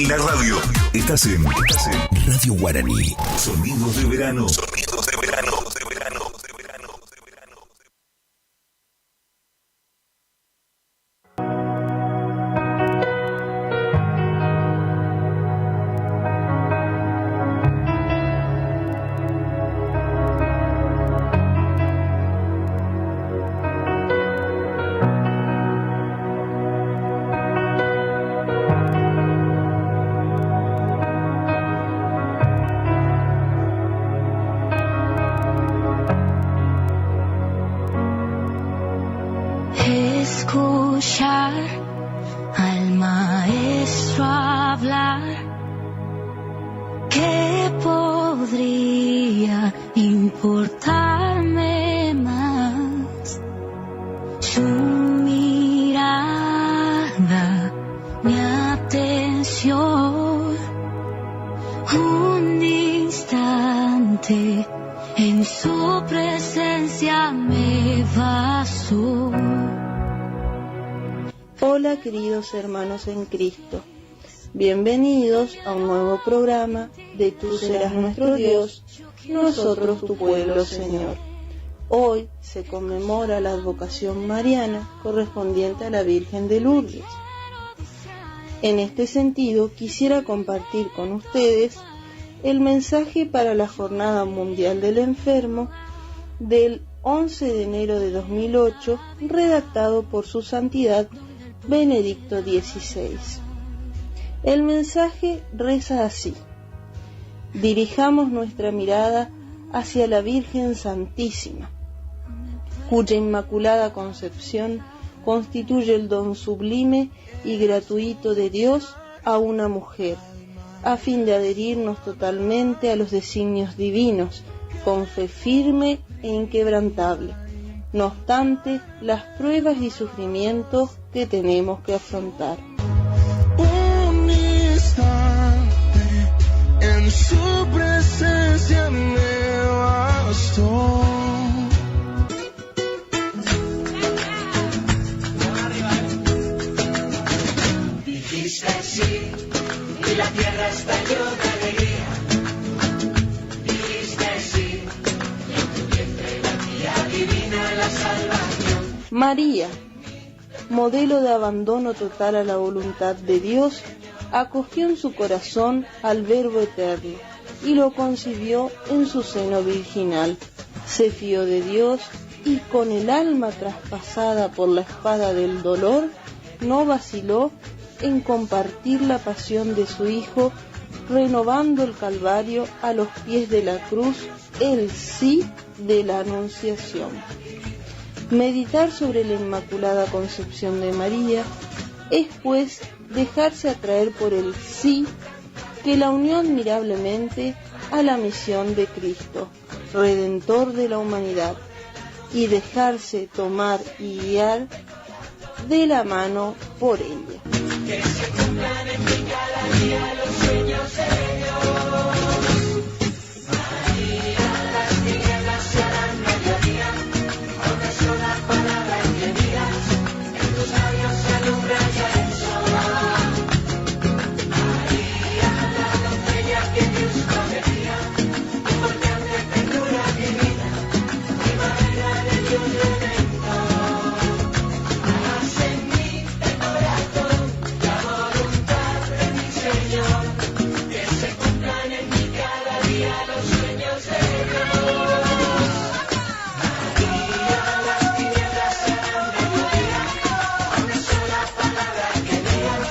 Guaraní la radio. Estás en Radio Guaraní. Sonidos de verano. Sonidos de verano. Escuchar al maestro hablar, ¿qué podría importarme más? Su mirada, mi atención, un instante en su presencia me bastó. Hola queridos hermanos en Cristo, bienvenidos a un nuevo programa de Tú serás nuestro Dios, nosotros tu pueblo Señor. Hoy se conmemora la advocación mariana correspondiente a la Virgen de Lourdes. En este sentido quisiera compartir con ustedes el mensaje para la Jornada Mundial del Enfermo del 11 de enero de 2008, redactado por su santidad Benedicto XVI. El mensaje reza así: dirijamos nuestra mirada hacia la Virgen Santísima, cuya Inmaculada Concepción constituye el don sublime y gratuito de Dios a una mujer, a fin de adherirnos totalmente a los designios divinos, con fe firme e inquebrantable, no obstante las pruebas y sufrimientos que tenemos que afrontar. Un instante en su presencia me bastó. Dijiste sí y la tierra estalló de alegría. Dijiste sí y en tu vientre latía divina la salvación. María, modelo de abandono total a la voluntad de Dios, acogió en su corazón al Verbo Eterno y lo concibió en su seno virginal. Se fió de Dios y con el alma traspasada por la espada del dolor, no vaciló en compartir la pasión de su Hijo, renovando el Calvario a los pies de la cruz, el sí de la Anunciación. Meditar sobre la Inmaculada Concepción de María es, pues, dejarse atraer por el sí que la unió admirablemente a la misión de Cristo, Redentor de la humanidad, y dejarse tomar y guiar de la mano por ella. Que se cumplan en mí cada día los sueños de Dios. María, las tinieblas se harán mediodía, a una sola palabra que digas, en tus labios se alumbra ya el sol. María, la doncella que Dios prometía, importante ternura divina, primavera de Dios redentor. Haz en mí el corazón, la voluntad de mi Señor, que se cumplan en mí cada día los sueños de Dios. María, las tinieblas serán mediodía, a una sola palabra que digas,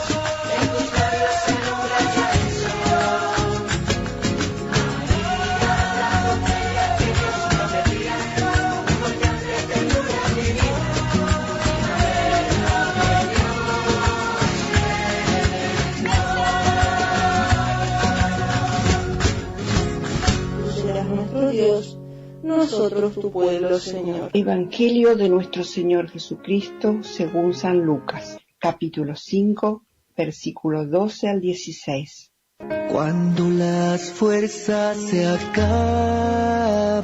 en tus labios se alumbra ya el sol. María, la doncella que Dios prometía, importante ternura divina, Tú serás nuestro Dios, nosotros tu pueblo, Señor. Evangelio de nuestro Señor Jesucristo según San Lucas, capítulo 5, versículos 12 al 16. Cuando las fuerzas se acaban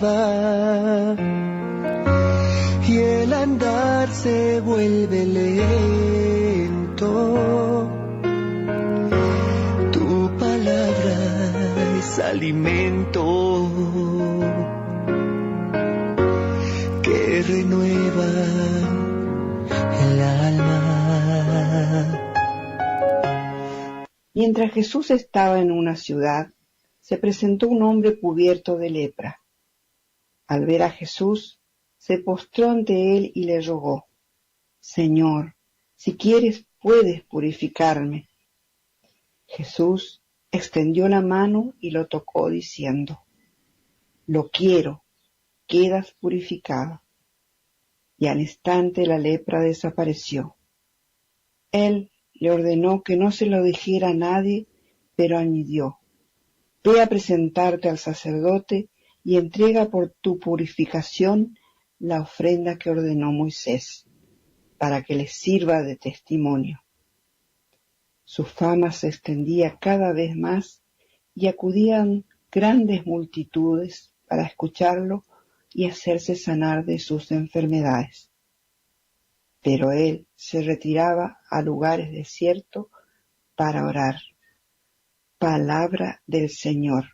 y el andar se vuelve lento, tú es alimento que renueva el alma. Mientras Jesús estaba en una ciudad, se presentó un hombre cubierto de lepra. Al ver a Jesús, se postró ante él y le rogó: Señor, si quieres, puedes purificarme. Jesús extendió la mano y lo tocó diciendo: Lo quiero, quedas purificado. Y al instante la lepra desapareció. Él le ordenó que no se lo dijera a nadie, pero añadió: Ve a presentarte al sacerdote y entrega por tu purificación la ofrenda que ordenó Moisés, para que les sirva de testimonio. Su fama se extendía cada vez más y acudían grandes multitudes para escucharlo y hacerse sanar de sus enfermedades. Pero él se retiraba a lugares desiertos para orar. Palabra del Señor.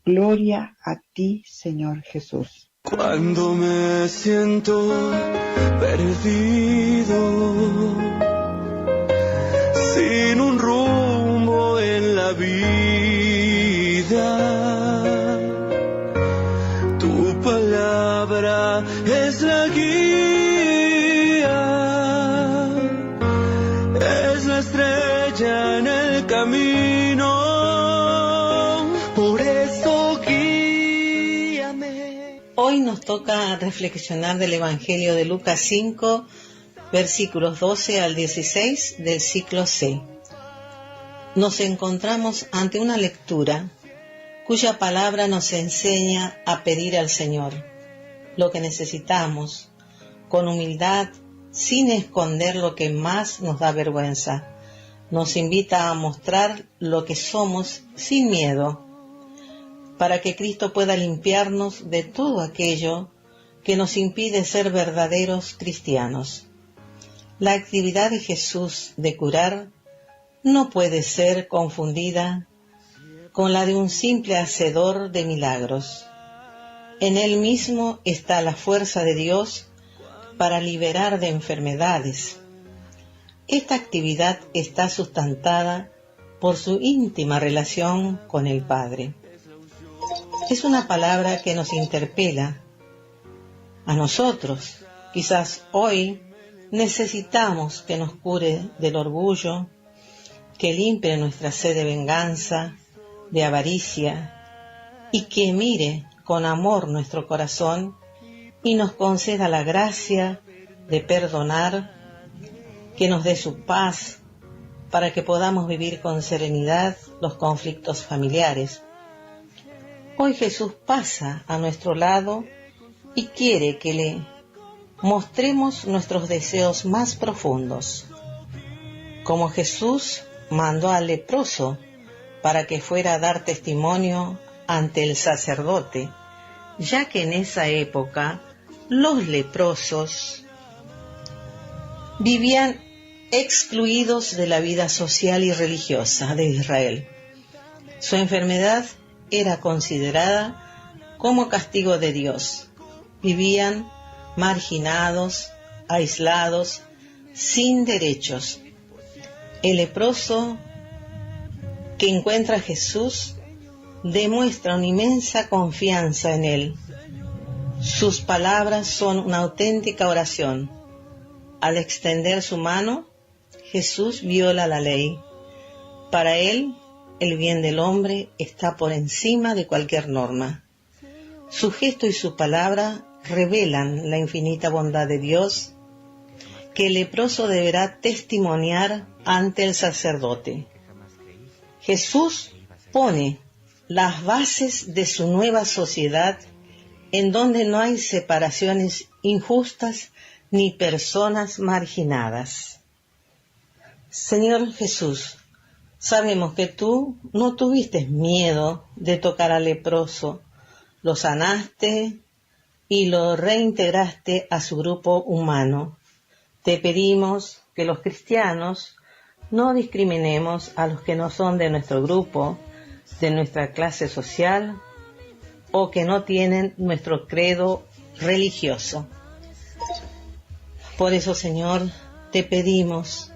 Gloria a ti, Señor Jesús. Cuando me siento perdido, sin un rumbo en la vida, tu palabra es la guía, es la estrella en el camino. Por eso guíame. Hoy nos toca reflexionar del Evangelio de Lucas 5, versículos 12 al 16 del ciclo C. Nos encontramos ante una lectura cuya palabra nos enseña a pedir al Señor lo que necesitamos, con humildad, sin esconder lo que más nos da vergüenza. Nos invita a mostrar lo que somos sin miedo, para que Cristo pueda limpiarnos de todo aquello que nos impide ser verdaderos cristianos. La actividad de Jesús de curar no puede ser confundida con la de un simple hacedor de milagros. En él mismo está la fuerza de Dios para liberar de enfermedades. Esta actividad está sustentada por su íntima relación con el Padre. Es una palabra que nos interpela a nosotros. Quizás hoy necesitamos que nos cure del orgullo, que limpie nuestra sed de venganza, de avaricia, y que mire con amor nuestro corazón y nos conceda la gracia de perdonar, que nos dé su paz para que podamos vivir con serenidad los conflictos familiares. Hoy Jesús pasa a nuestro lado y quiere que le mostremos nuestros deseos más profundos. Como Jesús mandó al leproso para que fuera a dar testimonio ante el sacerdote, ya que en esa época los leprosos vivían excluidos de la vida social y religiosa de Israel. Su enfermedad era considerada como castigo de Dios. Vivían marginados, aislados, sin derechos. El leproso que encuentra a Jesús demuestra una inmensa confianza en él. Sus palabras son una auténtica oración. Al extender su mano, Jesús viola la ley. Para él, el bien del hombre está por encima de cualquier norma. Su gesto y su palabra revelan la infinita bondad de Dios, que el leproso deberá testimoniar ante el sacerdote. Jesús pone las bases de su nueva sociedad, en donde no hay separaciones injustas ni personas marginadas. Señor Jesús, sabemos que tú no tuviste miedo de tocar al leproso, lo sanaste y lo reintegraste a su grupo humano. Te pedimos que los cristianos no discriminemos a los que no son de nuestro grupo, de nuestra clase social o que no tienen nuestro credo religioso. Por eso, Señor, te pedimos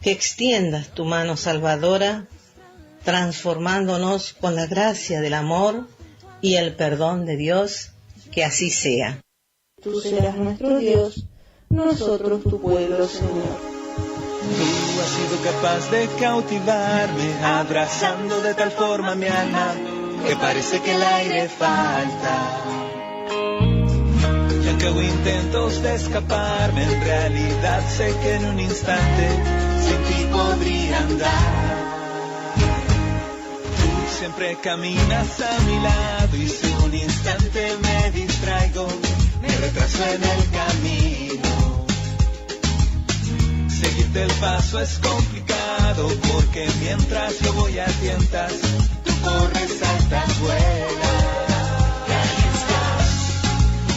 que extiendas tu mano salvadora, transformándonos con la gracia del amor y el perdón de Dios, que así sea. Tú serás nuestro Dios, nosotros tu pueblo, Señor. Tú has sido capaz de cautivarme, abrazando de tal forma mi alma, que parece que el aire falta. Y aunque hago intentos de escaparme, en realidad sé que en un instante sin ti podría andar. Tú siempre caminas a mi lado y si un instante me distraigo, me retraso en el camino. Seguirte el paso es complicado porque mientras yo voy a tientas, tú corres, saltas, vuelas. Y ahí estás,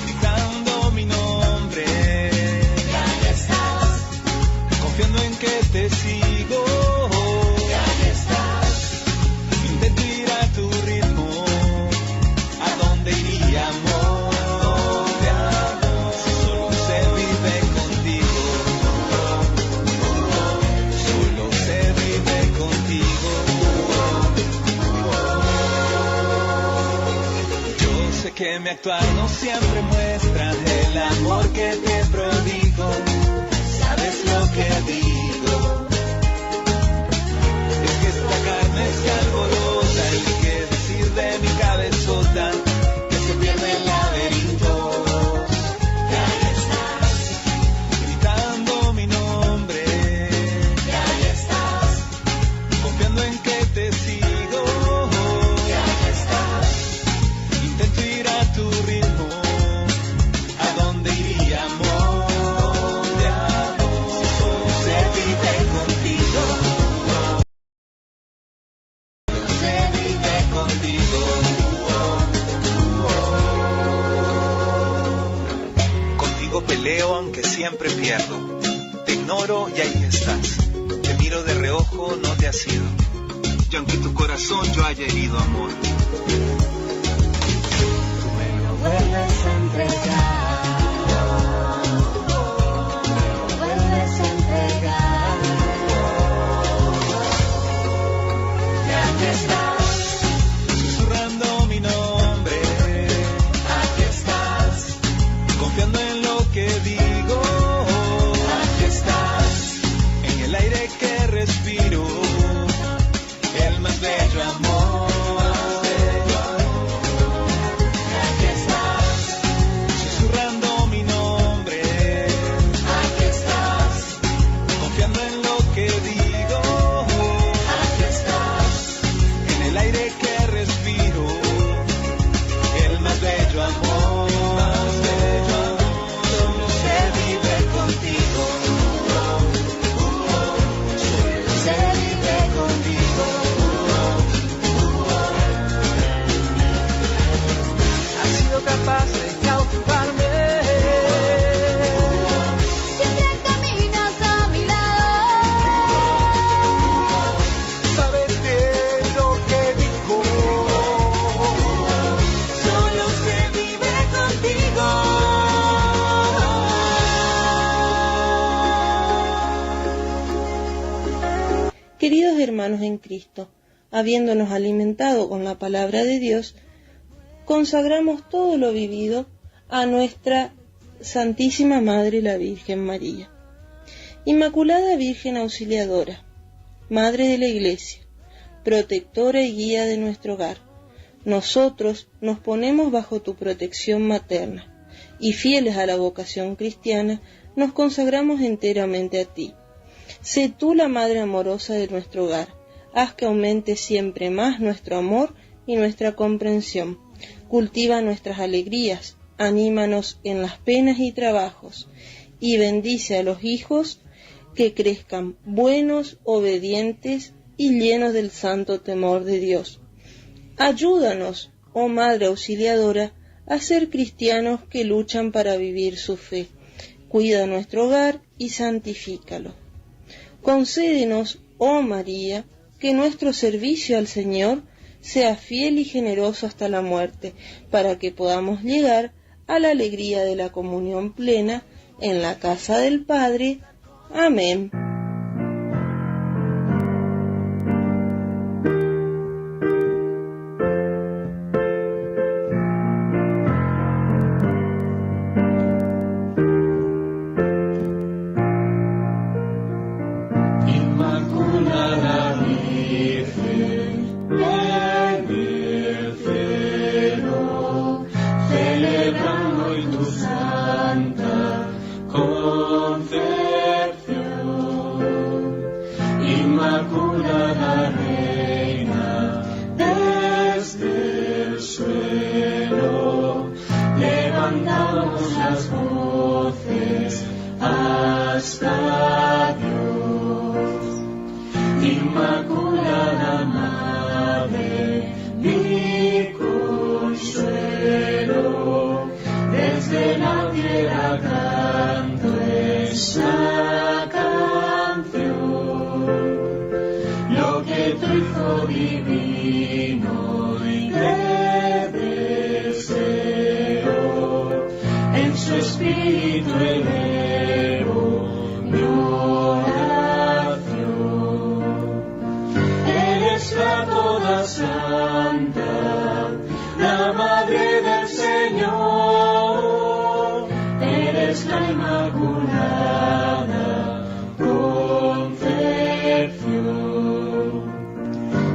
gritando mi nombre. Y ahí estás, confiando en que te sigo. Y ahí estás, intento ir a tu ritmo. ¿A dónde iríamos? Solo se vive contigo. Solo se vive contigo. Yo sé que mi actuar no siempre muestra el amor que te prodigo. ¿Sabes lo que digo? Es que esta carne se alborota y qué decir de mi cabezota que se pierde en laberintos. Y ahí estás, gritando mi nombre. Y ahí estás, confiando en que te sigo. Y ahí estás, intento ir a tu ritmo. ¿A dónde iríamos? Si solo se vive contigo. Se vive contigo. Contigo peleo aunque siempre pierdo. Te ignoro y ahí estás. Te miro de reojo, no te has ido. Y aunque tu corazón yo haya herido, amor, tú me lo vuelves a entregar. Me lo vuelves a entregar. Y aquí estás, susurrando mi nombre. Aquí estás, confiando en lo que digo. Aquí estás, en el aire que respiro, el más bello amor. Y aquí estás, susurrando mi nombre. Aquí estás, confiando en lo que digo. Aquí estás, en el aire que respiro, el más bello amor. Solo se vive contigo. Solo se vive contigo. Has sido capaz de cautivarme. Siempre caminas a mi lado. Sabes bien lo que digo. Solo se vive contigo. Queridos hermanos en Cristo, habiéndonos alimentado con la palabra de Dios, consagramos todo lo vivido a nuestra Santísima Madre, la Virgen María. Inmaculada Virgen Auxiliadora, Madre de la Iglesia, protectora y guía de nuestro hogar, nosotros nos ponemos bajo tu protección materna y fieles a la vocación cristiana, nos consagramos enteramente a ti. Sé tú la Madre amorosa de nuestro hogar, haz que aumente siempre más nuestro amor y nuestra comprensión. Cultiva nuestras alegrías, anímanos en las penas y trabajos, y bendice a los hijos que crezcan buenos, obedientes y llenos del santo temor de Dios. Ayúdanos, oh Madre Auxiliadora, a ser cristianos que luchan para vivir su fe. Cuida nuestro hogar y santifícalo. Concédenos, oh María, que nuestro servicio al Señor sea fiel y generoso hasta la muerte, para que podamos llegar a la alegría de la comunión plena en la casa del Padre. Amén. Inmaculada Virgen en el cielo, celebrando hoy tu santa concepción. Inmaculada Reina, desde el suelo levantamos las voces hasta Dios. Inmaculada Madre, mi consuelo, desde la tierra canto esta canción. Lo que tu Hijo divino y te deseo, en su espíritu elevo mi oración. Eres la toda santa, la Madre del Señor, eres la Inmaculada Concepción.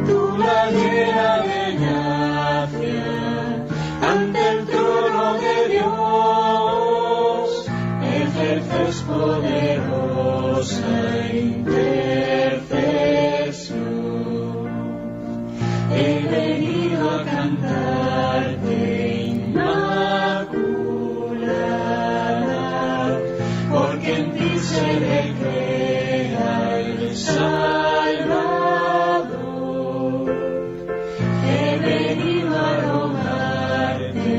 Tú la llena de gracia, ante el trono de Dios, ejerces poderosa intercesión. He venido a cantarte, Inmaculada, porque en ti se recrea el Salvador. He venido a rogarte,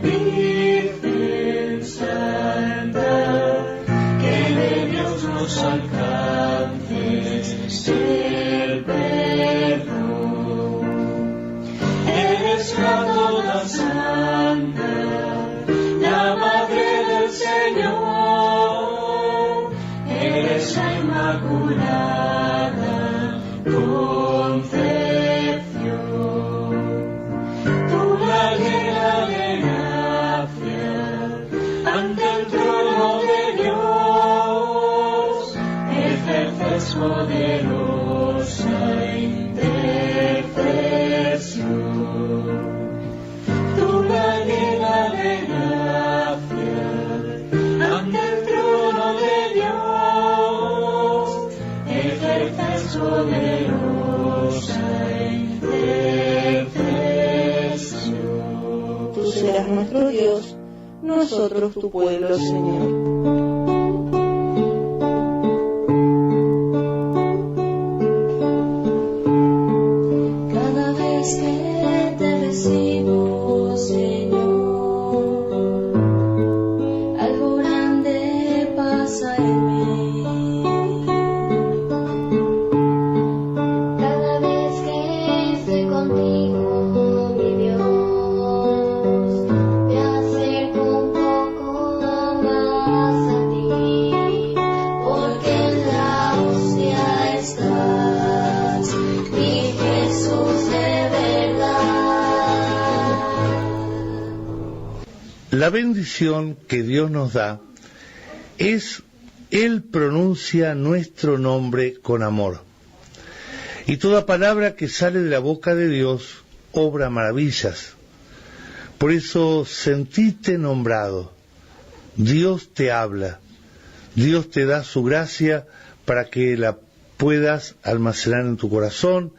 Virgen Santa, que de Dios nos alcances el perdón. Eres la toda santa, la Madre del Señor, eres la Inmaculada Concepción. Tú la llena de gracia, ante el trono de Dios, ejerces poderosa intercesión. Tú la llena de gracia, ante el trono de Dios, ejerces poderosa intercesión. Tú serás nuestro Dios, nosotros tu pueblo, Señor. Cada vez que te recibo, Señor, algo grande pasa en mí. Cada vez que estoy contigo, mi Dios, me acerco un poco más a ti, porque en la hostia estás, mi Jesús de verdad. La bendición que Dios nos da es, Él pronuncia nuestro nombre con amor. Y toda palabra que sale de la boca de Dios obra maravillas. Por eso sentite nombrado. Dios te habla. Dios te da su gracia para que la puedas almacenar en tu corazón,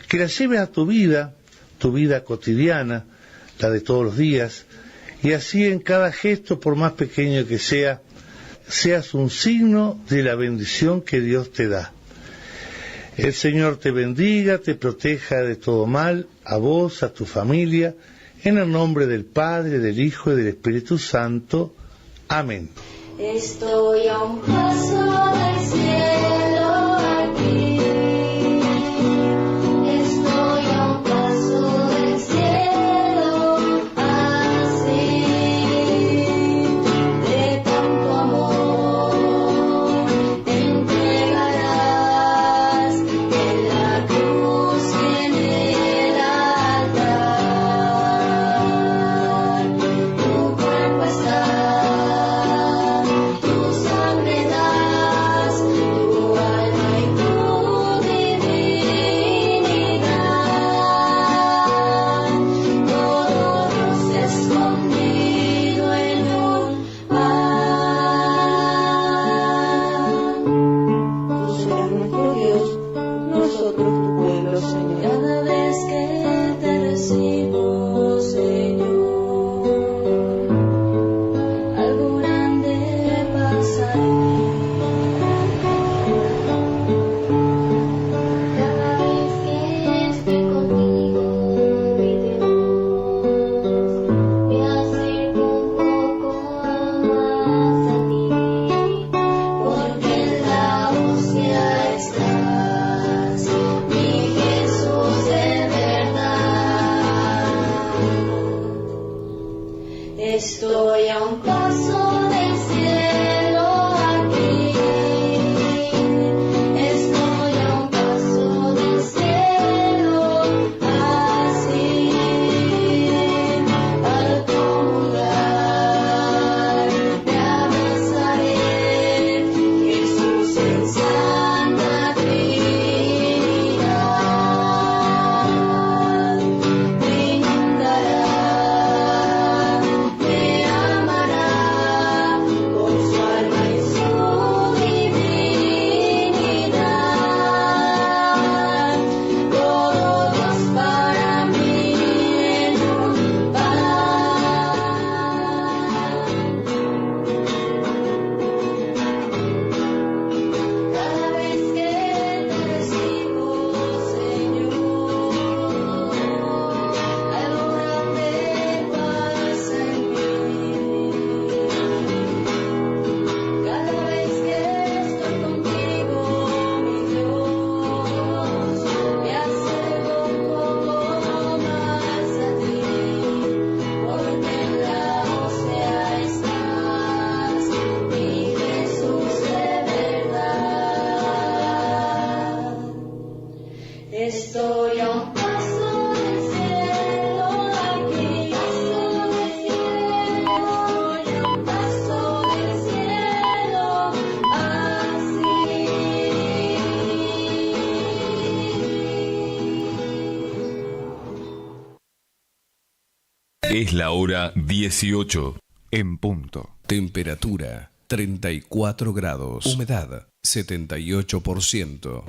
que la lleves a tu vida cotidiana, la de todos los días, y así en cada gesto, por más pequeño que sea, seas un signo de la bendición que Dios te da. El Señor te bendiga, te proteja de todo mal, a vos, a tu familia, en el nombre del Padre, del Hijo y del Espíritu Santo. Amén. Estoy a un paso del cielo aquí, estoy a un paso Cada vez que te recibo, Señor, algo grande pasará. Cada vez que estoy contigo, mi Dios, me acerco un poco más a ti, porque en la hostia estás, mi Jesús de verdad. Estoy a un paso del cielo aquí, estoy a un paso del cielo así, al comulgar te abrazaré, Jesús en Santa Trinidad, me inundará, me amará con su alma y su divinidad. Todo Dios para mí en un pan. Cada vez que te recibo, Señor, algo grande pasa en mí. Cada vez que estoy contigo, mi Dios, me acerco un poco más a ti, porque en la hostia estás, mi Jesús de verdad. Estoy a un paso del cielo aquí, estoy a un paso del cielo así. Es la hora 18. En punto. Temperatura 34 grados. Humedad 78%.